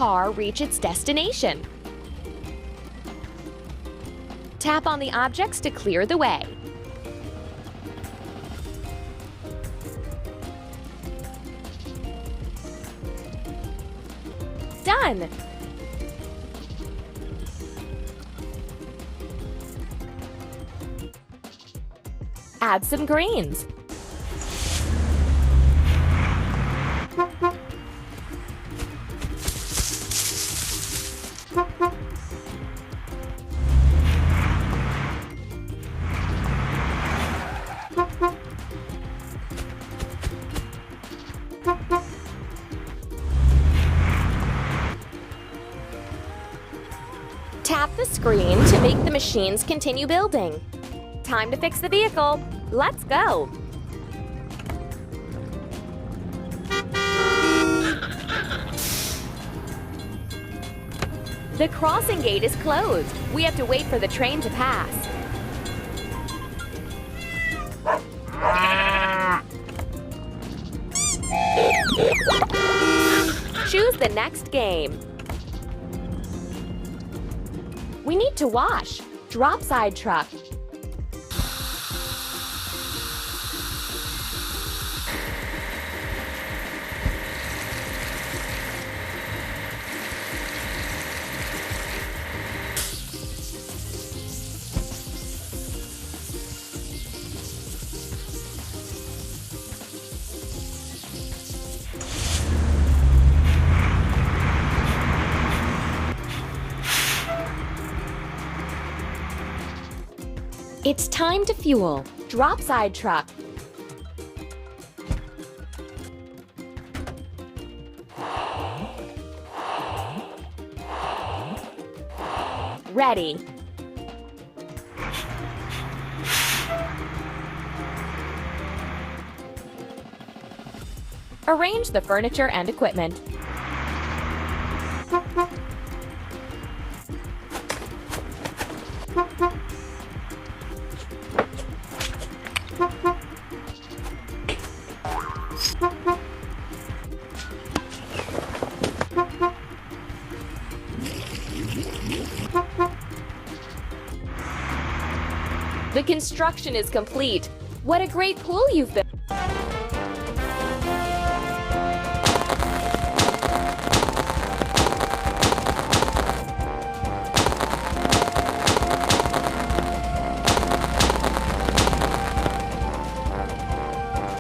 car reach its destination. Tap on the objects to clear the way. Done! Add some greens. Tap the screen to make the machines continue building. Time to fix the vehicle. Let's go! The crossing gate is closed. We have to wait for the train to pass. Choose the next game. We need to wash. Drop side truck. It's time to fuel. Drop side truck. Ready. Arrange the furniture and equipment. The construction is complete. What a great pool you've built!